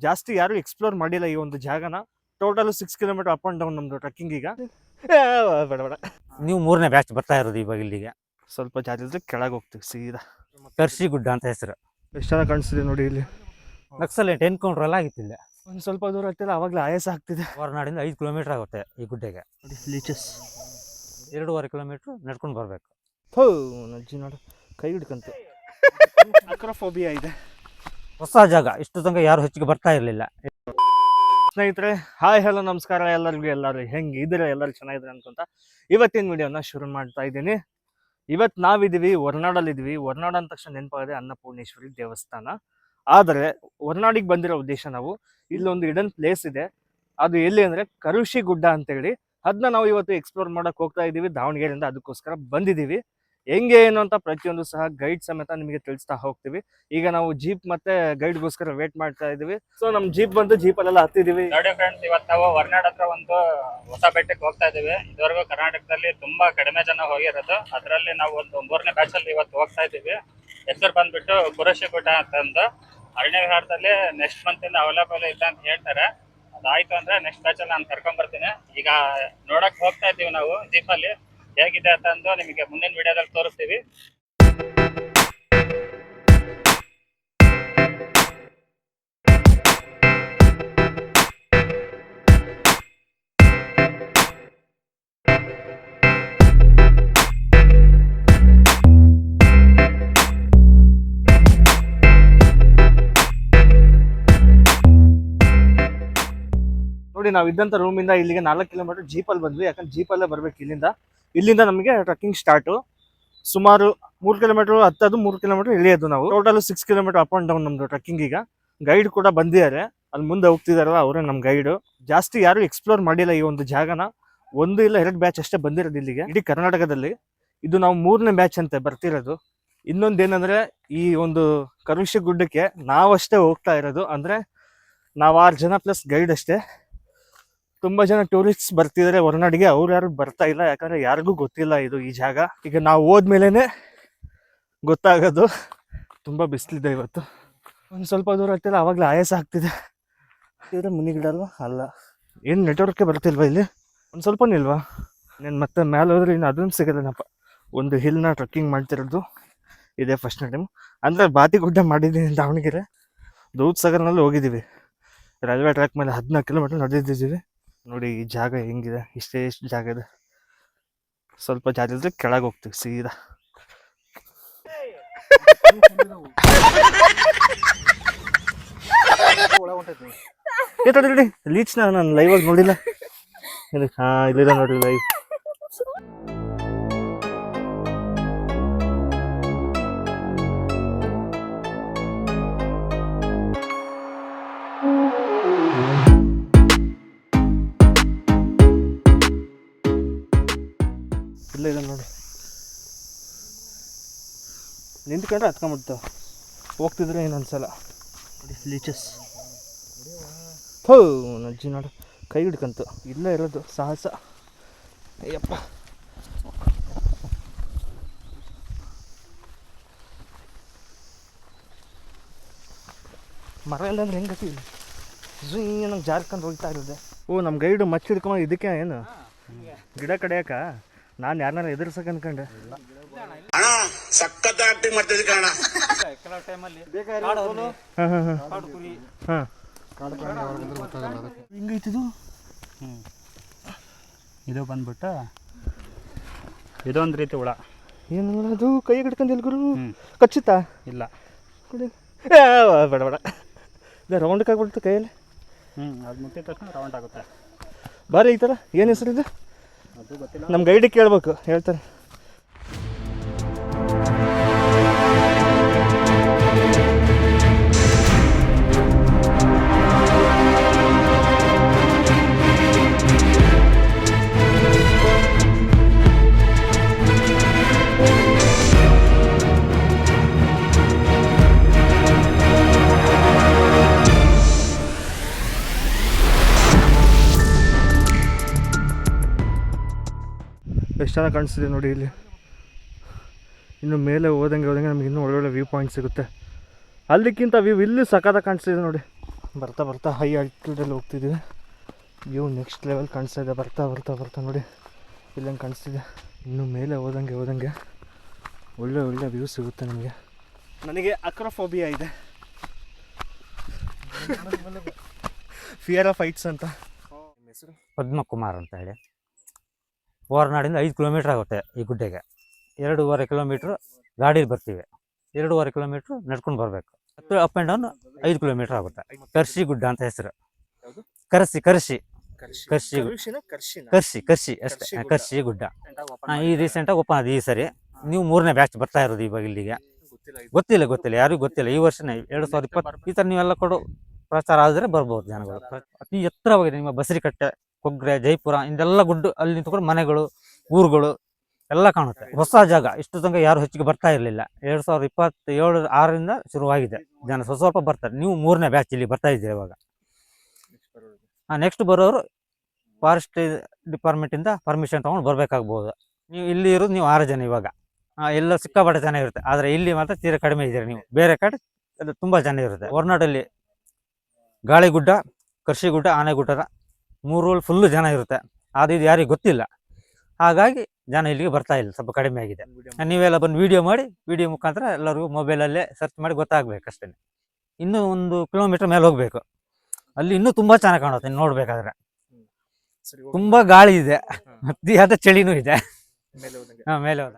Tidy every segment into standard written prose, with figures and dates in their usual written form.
ಜಾಸ್ತಿ ಯಾರು ಎಕ್ಸ್ಪ್ಲೋರ್ ಮಾಡಿಲ್ಲ ಈ ಒಂದು ಜಾಗನ. Total 6 kilometre up and down ನಮ್ದು ಟ್ರಕ್ಕಿಂಗ್. ಈಗ ಬೇಡ ಬೇಡ, ನೀವು 3ನೇ ಬ್ಯಾಚ್ ಬರ್ತಾ ಇರೋದು ಇವಾಗ ಇಲ್ಲಿಗೆ. ಸ್ವಲ್ಪ ಜಾತಿ ಇದ್ರೆ ಕೆಳಗೆ ಹೋಗ್ತೀವಿ ಸೀದಾ. ಕರ್ಷಿ ಗುಡ್ಡ ಅಂತ ಹೆಸರು. ಎಷ್ಟು ಚೆನ್ನಾಗಿ ಕಾಣಿಸ್ತಿದೆ ನೋಡಿ ಇಲ್ಲಿ. ನಕ್ಸಲೇಟ್ ಎನ್ಕೌಂಟ್ರ್ ಎಲ್ಲ ಆಗಿತ್ತಿಲ್ಲ. ಒಂದು ಸ್ವಲ್ಪ ದೂರ ಆಗ್ತಿಲ್ಲ, ಅವಾಗಲೇ ಆಯಾಸ ಆಗ್ತಿದೆ. ಹೊರನಾಡಿಂದ 5 ಕಿಲೋಮೀಟರ್ ಆಗುತ್ತೆ ಈ ಗುಡ್ಡೆಗೆ. ನೋಡಿ ಲೀಚಸ್ 2.5 ಕಿಲೋಮೀಟ್ರ್ ನಡ್ಕೊಂಡು ಬರಬೇಕು. ಹೋ ನಜ್ಜಿ ನೋಡು, ಕೈ ಹಿಡ್ಕಂತು. ಅಕ್ರೋಫೋಬಿಯಾ ಇದೆ. ಹೊಸ ಜಾಗ, ಇಷ್ಟು ತನಕ ಯಾರು ಹೆಚ್ಚಿಗೆ ಬರ್ತಾ ಇರಲಿಲ್ಲ. ಸ್ನೇಹಿತರೆ, ಹಾಯ್ ಹಲೋ ನಮಸ್ಕಾರ ಎಲ್ಲರಿಗೂ. ಎಲ್ಲರೂ ಹೆಂಗೆ ಇದ್ರೆ ಎಲ್ಲರೂ ಚೆನ್ನಾಗಿದ್ರೆ ಅನ್ಕೊಂತ ಇವತ್ತಿನ ವಿಡಿಯೋನ ಶುರು ಮಾಡ್ತಾ ಇದ್ದೀನಿ. ಇವತ್ತು ನಾವಿದ್ದೀವಿ ಹೊರನಾಡಲ್ಲಿದ್ದೀವಿ. ಹೊರನಾಡು ಅಂದ ತಕ್ಷಣ ನೆನಪಾಗಿದೆ ಅನ್ನಪೂರ್ಣೇಶ್ವರಿ ದೇವಸ್ಥಾನ. ಆದರೆ ಹೊರನಾಡಿಗೆ ಬಂದಿರೋ ಉದ್ದೇಶ, ನಾವು ಇಲ್ಲೊಂದು ಹಿಡನ್ ಪ್ಲೇಸ್ ಇದೆ. ಅದು ಎಲ್ಲಿ ಅಂದರೆ ಕರುಷಿ ಗುಡ್ಡ ಅಂತೇಳಿ. ಅದನ್ನ ನಾವು ಇವತ್ತು ಎಕ್ಸ್ಪ್ಲೋರ್ ಮಾಡೋಕೆ ಹೋಗ್ತಾ ಇದ್ದೀವಿ ದಾವಣಗೆರೆಯಿಂದ. ಅದಕ್ಕೋಸ್ಕರ ಬಂದಿದ್ದೀವಿ. ಹೆಂಗೆ ಏನು ಅಂತ ಪ್ರತಿಯೊಂದು ಸಹ ಗೈಡ್ ಸಮೇತ ನಿಮಗೆ ತಿಳಿಸ್ತಾ ಹೋಗ್ತೀವಿ. ಈಗ ನಾವು ಜೀಪ್ ಮತ್ತೆ ಗೈಡ್ಗೋಸ್ಕರ ವೇಟ್ ಮಾಡ್ತಾ ಇದೀವಿ. ಸೊ ನಮ್ ಜೀಪ್ ಬಂದು ಜೀಪಲ್ಲೆಲ್ಲ ಹತ್ತಿದೀವಿ. ನೋಡಿ ಫ್ರೆಂಡ್ಸ್, ಇವತ್ತು ನಾವು ಹೊರನಾಡ್ ಹತ್ರ ಒಂದು ಹೊಸ ಬೆಟ್ಟಕ್ಕೆ ಹೋಗ್ತಾ ಇದೀವಿ. ಇದುವರೆಗೂ ಕರ್ನಾಟಕದಲ್ಲಿ ತುಂಬಾ ಕಡಿಮೆ ಜನ ಹೋಗಿರೋದು. ಅದರಲ್ಲಿ ನಾವು ಒಂದು 3ನೇ ಬ್ಯಾಚ್ ಅಲ್ಲಿ ಇವತ್ತು ಹೋಗ್ತಾ ಇದೀವಿ. ಹೆಸರು ಬಂದ್ಬಿಟ್ಟು ಕುರುಷಿ ಗುಡ್ಡ ಅಂತಂದು. ಅರಣ್ಯ ವಿಹಾರದಲ್ಲಿ ನೆಕ್ಸ್ಟ್ ಮಂತ್ ಇಂದ ಅವೈಲೇಬಲ್ ಇದೆ ಅಂತ ಹೇಳ್ತಾರೆ. ಅದಾಯ್ತು ಅಂದ್ರೆ ನೆಕ್ಸ್ಟ್ ಬ್ಯಾಚ್ ಅಲ್ಲಿ ನಾನು ಕರ್ಕೊಂಡ್ ಬರ್ತೀನಿ. ಈಗ ನೋಡಕ್ ಹೋಗ್ತಾ ಇದೀವಿ ನಾವು ಜೀಪಲ್ಲಿ. ಹೇಗಿದೆ ಅಂತಂದು ನಿಮಗೆ ಮುಂದಿನ ವಿಡಿಯೋದಲ್ಲಿ ತೋರಿಸ್ತೀವಿ. ನೋಡಿ, ನಾವು ಇದ್ದಂಥ ರೂಮಿಂದ ಇಲ್ಲಿಗೆ 4 ಕಿಲೋಮೀಟರ್ ಜೀಪಲ್ಲಿ ಬಂದ್ವಿ. ಯಾಕಂದ್ರೆ ಜೀಪಲ್ಲೇ ಬರ್ಬೇಕು ಇಲ್ಲಿಂದ ನಮಗೆ ಟ್ರಕ್ಕಿಂಗ್ ಸ್ಟಾರ್ಟು. ಸುಮಾರು 3 ಕಿಲೋಮೀಟರ್ ಹತ್ತದು, 3 ಕಿಲೋಮೀಟರ್ ಇಳಿಯೋದು ನಾವು. Total 6 kilometre up and down ನಮ್ದು ಟ್ರಕ್ಕಿಂಗ್. ಈಗ ಗೈಡ್ ಕೂಡ ಬಂದಿದ್ದಾರೆ, ಅಲ್ಲಿ ಮುಂದೆ ಹೋಗ್ತಿದಾರಲ್ಲ ಅವರೇ ನಮ್ಮ ಗೈಡು. ಜಾಸ್ತಿ ಯಾರು ಎಕ್ಸ್ಪ್ಲೋರ್ ಮಾಡಿಲ್ಲ ಈ ಒಂದು ಜಾಗನ. 1 ಇಲ್ಲ 2 ಬ್ಯಾಚ್ ಅಷ್ಟೇ ಬಂದಿರೋದು ಇಲ್ಲಿಗೆ ಇಡೀ ಕರ್ನಾಟಕದಲ್ಲಿ. ಇದು ನಾವು 3ನೇ ಬ್ಯಾಚ್ ಅಂತ ಬರ್ತಿರೋದು. ಇನ್ನೊಂದೇನಂದ್ರೆ, ಈ ಒಂದು ಕರುಷಿ ಗುಡ್ಡಕ್ಕೆ ನಾವಷ್ಟೇ ಹೋಗ್ತಾ ಇರೋದು. ಅಂದ್ರೆ ನಾವು 6 ಜನ ಪ್ಲಸ್ ಗೈಡ್ ಅಷ್ಟೇ. ತುಂಬಾ ಜನ ಟೂರಿಸ್ಟ್ಸ್ ಬರ್ತಿದ್ದಾರೆ ಹೊರನಾಡಿಗೆ, ಅವ್ರು ಯಾರು ಬರ್ತಾ ಇಲ್ಲ. ಯಾಕಂದ್ರೆ ಯಾರಿಗೂ ಗೊತ್ತಿಲ್ಲ ಇದು ಈ ಜಾಗ. ಈಗ ನಾವು ಹೋದ್ಮೇಲೆ ಗೊತ್ತಾಗೋದು. ತುಂಬಾ ಬಿಸಿಲಿದೆ ಇವತ್ತು. ಒಂದು ಸ್ವಲ್ಪ ದೂರ ಆಗ್ತಿಲ್ಲ, ಅವಾಗಲೇ ಆಯಾಸ ಆಗ್ತಿದೆ. ಇದ್ರೆ ಮುನಿಗಿಡ ಅಲ್ವಾ? ಅಲ್ಲ, ಏನು ನೆಟ್ವರ್ಕೆ ಬರ್ತಿಲ್ವಾ ಇಲ್ಲಿ? ಒಂದು ಸ್ವಲ್ಪ ನಿಲ್ವಾ? నేను ಮತ್ತೆ ಮೇಲೆ ಹೋದ್ರೆ ಇನ್ನು ಅದನ್ನು ಸಿಗೋದೇನಪ್ಪ. ಒಂದು ಹಿಲ್ನ ಟ್ರಕ್ಕಿಂಗ್ ಮಾಡ್ತಿರೋದು ಇದೇ ಫಸ್ಟ್ ಟೈಮ್. ಅಂದರೆ ಬಾತಿಗುಡ್ಡ ಮಾಡಿದ್ದೀನಿ ದಾವಣಗೆರೆ. ದೂದ್ಸಾಗರ್ನಲ್ಲಿ ಹೋಗಿದ್ದೀವಿ. ರೈಲ್ವೆ ಟ್ರ್ಯಾಕ್ ಮೇಲೆ 14 ಕಿಲೋಮೀಟರ್ ನಡೆದಿದ್ದೀವಿ. ನೋಡಿ ಈ ಜಾಗ ಹೆಂಗಿದೆ. ಎಷ್ಟು ಜಾಗ ಇದೆ. ಸ್ವಲ್ಪ ಜಾಗ ಇದ್ರೆ ಕೆಳಗೆ ಹೋಗ್ತೀವಿ ಸೀದಾ. ಲೀಚ್ನ ನಾನು ಲೈವ್ ಆಗಿ ನೋಡಿಲ್ಲ. ಇಲ್ಲಿದೆ ನೋಡಿ ಲೈವ್. ಇಲ್ಲ ಇದೆ ನೋಡಿ, ನಿಂತ್ಕೊಂಡ್ರೆ ಹತ್ಕೊಂಡ್ಬಿಡ್ತಾವೆ. ಹೋಗ್ತಿದ್ರೆ ಏನು ಅನ್ಸಲ್ಲ. ನೋಡಿ ಲೀಚಸ್. ಹೋ ನಜ್ಜಿ ನೋಡು, ಕೈ ಹಿಡ್ಕಂತು. ಇಲ್ಲೇ ಇರೋದು ಸಾಹಸ. ಅಯ್ಯಪ್ಪ, ಮರ ಇಲ್ಲ ಅಂದ್ರೆ ಹೆಂಗೆ ಗತಿ? ನಂಗೆ ಜಾರ್ಕೊಂಡು ಹೋಗ್ತಾ ಇರೋದೆ. ಓ, ನಮ್ಮ ಗೈಡು ಮಚ್ಚ ಹಿಡ್ಕೊಂಡು ಇದಕ್ಕೆ ಏನು ಗಿಡ ಕಡಿಯಾಕ? ನಾನು ಯಾರನ್ನಾರ ಎದುರ್ಸಕ್ಕೆ ಅನ್ಕೊಂಡೆ. ಹಿಂಗೈತಿದು. ಇದು ಬಂದ್ಬಿಟ್ಟು ಇದೊಂದು ರೀತಿ ಹುಳ. ಏನು ಅದು? ಕೈ ಹಿಡ್ಕೊಂದಿಲ್ಲ ಗುರು, ಕಚ್ಚುತ್ತಾ? ಇಲ್ಲ, ಕೊಡಿ. ಬೇಡ ಬೇಡ, ಇದು ರೌಂಡಕ್ಕೆ ಆಗ್ಬಿಡ್ತು ಕೈಯಲ್ಲಿ. ಅದು ಮುಟ್ಟಿದ ತಕ್ಷಣ ರೌಂಡ್ ಆಗುತ್ತೆ. ಬಾರಿ ಈ ಥರ. ಏನು ಹೆಸರಿದೆ? ಅದು ಗೊತ್ತಿಲ್ಲ, ನಮ್ಮ ಗೈಡಿಗೆ ಕೇಳ್ಬೇಕು, ಹೇಳ್ತಾರೆ. ಎಷ್ಟು ಚೆನ್ನಾಗಿ ಕಾಣಿಸ್ತಿದೆ ನೋಡಿ ಇಲ್ಲಿ. ಇನ್ನು ಮೇಲೆ ಹೋದಂಗೆ ನಮಗೆ ಇನ್ನೂ ಒಳ್ಳೊಳ್ಳೆ ವ್ಯೂ ಪಾಯಿಂಟ್ ಸಿಗುತ್ತೆ. ಅಲ್ಲಿಕ್ಕಿಂತ ವ್ಯೂ ಇಲ್ಲಿ ಸಖತ್ತಾಗಿ ಕಾಣಿಸ್ತಿದೆ ನೋಡಿ. ಬರ್ತಾ ಬರ್ತಾ ಹೈ ಆಲ್ಟಿಟ್ಯೂಡಲ್ಲಿ ಹೋಗ್ತಿದ್ದೀವಿ. ವ್ಯೂ ನೆಕ್ಸ್ಟ್ ಲೆವೆಲ್ ಕಾಣಿಸ್ತಾ ಇದೆ. ಬರ್ತಾ ಬರ್ತಾ ಬರ್ತಾ ನೋಡಿ ಇಲ್ಲಂಗೆ ಕಾಣಿಸ್ತಿದೆ. ಇನ್ನು ಮೇಲೆ ಹೋದಂಗೆ ಒಳ್ಳೆ ಒಳ್ಳೆ ವ್ಯೂ ಸಿಗುತ್ತೆ ನಿಮಗೆ. ನನಗೆ ಅಕ್ರೋಫೋಬಿಯಾ ಇದೆ, ಫಿಯರ್ ಆಫ್ ಹೈಟ್ಸ್ ಅಂತ. ಹೆಸರು ಪದ್ಮಕುಮಾರ್ ಅಂತ ಹೇಳಿ. ಹೊರನಾಡಿಂದ 5 ಕಿಲೋಮೀಟ್ರ್ ಆಗುತ್ತೆ ಈ ಗುಡ್ಡೆಗೆ. 2.5 ಕಿಲೋಮೀಟ್ರ್ ಗಾಡೀಲಿ ಬರ್ತೀವಿ, 2.5 ಕಿಲೋಮೀಟ್ರ್ ನಡ್ಕೊಂಡು ಬರಬೇಕು. ಅಪ್ ಆ್ಯಂಡ್ ಡೌನ್ 5 ಕಿಲೋಮೀಟ್ರ್ ಆಗುತ್ತೆ. ಕರ್ಷಿ ಗುಡ್ಡ ಅಂತ ಹೆಸರು. ಯಾವುದು? ಕರ್ಷಿ ಕರ್ಷಿ ಅಷ್ಟೇ, ಕರ್ಷಿ ಗುಡ್ಡ. ಈ ರೀಸೆಂಟಾಗಿ ಓಪನ್ ಆದ ಈ ಸರಿ. ನೀವು 3ನೇ ಬ್ಯಾಚ್ ಬರ್ತಾ ಇರೋದು ಇವಾಗ ಇಲ್ಲಿಗೆ. ಗೊತ್ತಿಲ್ಲ, ಯಾರಿಗೂ ಗೊತ್ತಿಲ್ಲ. ಈ ವರ್ಷನೇ 2020 ಈ ಥರ ನೀವೆಲ್ಲ ಕೊಡು ಪ್ರಚಾರ ಆದರೆ ಬರ್ಬೋದು ಜನಗಳು. ಅತಿ ಎತ್ತರವಾಗಿದೆ. ನಿಮ್ಮ ಬಸರಿಕಟ್ಟೆ, ಕೊಗ್ರೆ, ಜೈಪುರ ಇಂದೆಲ್ಲ ಗುಡ್ಡ ಅಲ್ಲಿ ನಿಂತ್ಕೊಂಡು ಮನೆಗಳು, ಊರುಗಳು ಎಲ್ಲ ಕಾಣುತ್ತೆ. ಹೊಸ ಜಾಗ. ಇಷ್ಟು ತನಕ ಯಾರು ಹೆಚ್ಚಿಗೆ ಬರ್ತಾ ಇರಲಿಲ್ಲ. 2027-6ರಿಂದ ಶುರುವಾಗಿದೆ. ಜನ ಸ್ವಲ್ಪ ಬರ್ತಾರೆ. ನೀವು 3ನೇ ಬ್ಯಾಚ್ ಇಲ್ಲಿ ಬರ್ತಾ ಇದ್ದೀರಿ ಇವಾಗ. ನೆಕ್ಸ್ಟ್ ಬರೋರು ಫಾರೆಸ್ಟ್ ಡಿಪಾರ್ಟ್ಮೆಂಟಿಂದ ಪರ್ಮಿಷನ್ ತೊಗೊಂಡು ಬರಬೇಕಾಗ್ಬೋದು. ನೀವು ಇಲ್ಲಿ ಇರೋದು ನೀವು 6 ಜನ ಇವಾಗ. ಎಲ್ಲ ಸಿಕ್ಕಾಪಟ್ಟೆ ಜನ ಇರುತ್ತೆ. ಆದರೆ ಇಲ್ಲಿ ಮಾತ್ರ ತೀರಾ ಕಡಿಮೆ ಇದ್ದೀರಿ ನೀವು. ಬೇರೆ ಕಡೆ ಅದು ತುಂಬ ಜನ ಇರುತ್ತೆ. ಹೊರನಾಡಲ್ಲಿ ಗಾಳಿಗುಡ್ಡ, ಕರ್ಷಿಗುಡ್ಡ, ಆನೆಗುಡ್ಡದ 3 ಫುಲ್ಲು ಜನ ಇರುತ್ತೆ. ಅದು ಇದು ಯಾರಿಗೂ ಗೊತ್ತಿಲ್ಲ. ಹಾಗಾಗಿ ಜನ ಇಲ್ಲಿಗೆ ಬರ್ತಾ ಇಲ್ಲ, ಸ್ವಲ್ಪ ಕಡಿಮೆ ಆಗಿದೆ. ನೀವೆಲ್ಲ ಬಂದು ವಿಡಿಯೋ ಮಾಡಿ, ವಿಡಿಯೋ ಮುಖಾಂತರ ಎಲ್ಲರಿಗೂ ಮೊಬೈಲಲ್ಲೇ ಸರ್ಚ್ ಮಾಡಿ ಗೊತ್ತಾಗಬೇಕು ಅಷ್ಟೇ. ಇನ್ನೂ 1 ಕಿಲೋಮೀಟ್ರ್ ಮೇಲೆ ಹೋಗಬೇಕು. ಅಲ್ಲಿ ಇನ್ನೂ ತುಂಬ ಚೆನ್ನಾಗಿ ಕಾಣುತ್ತೆ ನೋಡ್ಬೇಕಾದ್ರೆ. ತುಂಬ ಗಾಳಿ ಇದೆ, ಅತಿಯಾದ ಚಳಿನೂ ಇದೆ. ಮೇಲೆ ಹೋದ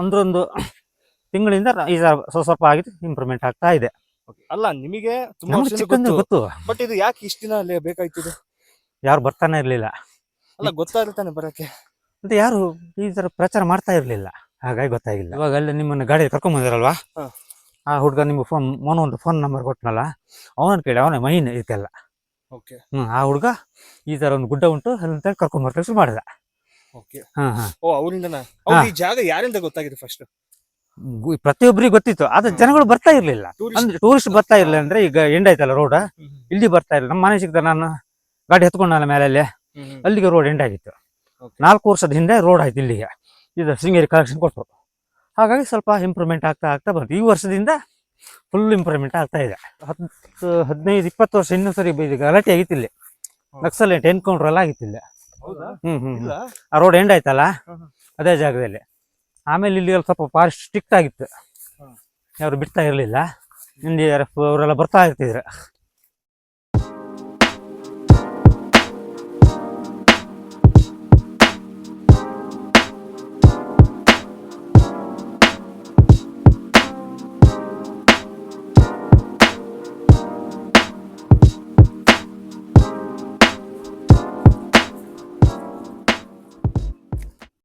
ಒಂದು ತಿಂಗಳಿಂದ ಈ ಸ್ವಲ್ಪ ಆಗಿದೆ, ಇಂಪ್ರೂವ್ಮೆಂಟ್ ಆಗ್ತಾ ಇದೆ. ಅಲ್ಲ, ನಿಮಗೆ ತುಂಬಾ ನಮ್ಗೆ ಚಿಕ್ಕಂದು ಗೊತ್ತು, ಬಟ್ ಇದು ಯಾಕೆ ಇಷ್ಟ ದಿನ ಅಲ್ಲೇ ಬೇಕಾಯ್ತು? ಇದು ಯಾರು ಬರ್ತಾನೆ ಇರ್ಲಿಲ್ಲ. ಅಲ್ಲ, ಗೊತ್ತಾಗುತ್ತಾನೆ ಬರಕ್ಕೆ ಅಂತ ಯಾರು ಈ ತರ ಪ್ರಚಾರ ಮಾಡ್ತಾ ಇರ್ಲಿಲ್ಲ, ಹಾಗಾಗಿ ಗೊತ್ತಾಗಿಲ್ಲ. ಇವಾಗ ಅಲ್ಲಿ ನಿಮ್ಮನ್ನ ಗಾಡಿ ಕರ್ಕೊಂಡ್ ಬಂದಿರಲ್ವಾ, ಆ ಹುಡುಗ ನಿಮ್ಗೆ ಒಂದು ಫೋನ್ ನಂಬರ್ ಕೊಟ್ಟನಲ್ಲ, ಅವನ ಕೇಳಿ ಅವನೇ ಮೈನ್ ಇದಕ್ಕೆಲ್ಲ. ಆ ಹುಡುಗ ಈ ತರ ಒಂದು ಗುಡ್ಡ ಉಂಟು ಅಂತ ಕರ್ಕೊಂಡ್ ಬರ್ಲಿಕ್ಕೆ ಶುರು ಮಾಡಿದ. ಈ ಜಾಗ ಯಾರಿಂದ ಗೊತ್ತಾಗಿದೆ ಫಸ್ಟ್? ಪ್ರತಿಯೊಬ್ಬರಿಗೆ ಗೊತ್ತಿತ್ತು, ಆದ್ರೆ ಜನಗಳು ಬರ್ತಾ ಇರ್ಲಿಲ್ಲ. ಅಂದ್ರೆ ಟೂರಿಸ್ಟ್ ಬರ್ತಾ ಇರ್ಲಿಲ್ಲ. ಅಂದ್ರೆ ಈಗ ಎಂಡ್ ಆಯ್ತಲ್ಲ ರೋಡ್, ಇಲ್ಲಿ ಬರ್ತಾ ಇಲ್ಲ. ನಮ್ಮ ಮನೆ ಸಿಗ್ತ, ನಾನು ಗಾಡಿ ಹತ್ಕೊಂಡಲ್ಲ ಮೇಲೆ, ಅಲ್ಲಿಗೆ ರೋಡ್ ಎಂಡ್ ಆಗಿತ್ತು. 4 ವರ್ಷದ ಹಿಂದೆ ರೋಡ್ ಆಯ್ತು ಇಲ್ಲಿಗೆ. ಇದು ಶೃಂಗೇರಿ ಕಲೆಕ್ಷನ್ ಕೊಟ್ಟರು. ಹಾಗಾಗಿ ಸ್ವಲ್ಪ ಇಂಪ್ರೂವ್ಮೆಂಟ್ ಆಗ್ತಾ ಬಂತು. ಈ ವರ್ಷದಿಂದ ಫುಲ್ ಇಂಪ್ರೂವ್ಮೆಂಟ್ ಆಗ್ತಾ ಇದೆ. 10-15-20 ವರ್ಷ ಇನ್ನೂ ಸರಿ ಗಲಾಟೆ ಆಗಿತ್ತು ಇಲ್ಲಿ. ನಕ್ಸಲ್ ಎನ್ಕೌಂಟರ್ ಎಲ್ಲ ಆಗಿತ್ತು ಇಲ್ಲಿ. ಆ ರೋಡ್ ಎಂಡ್ ಆಯ್ತಲ್ಲ ಅದೇ ಜಾಗದಲ್ಲಿ. ಆಮೇಲೆ ಇಲ್ಲಿ ಸ್ವಲ್ಪ ಫಾರೆಸ್ಟ್ ಸ್ಟ್ರಿಕ್ಟ್ ಆಗಿತ್ತು, ಯಾರು ಬಿಡ್ತಾ ಇರ್ಲಿಲ್ಲ. NDRF ಅವರೆಲ್ಲ ಬರ್ತಾ ಇರ್ತಿದ್ರು.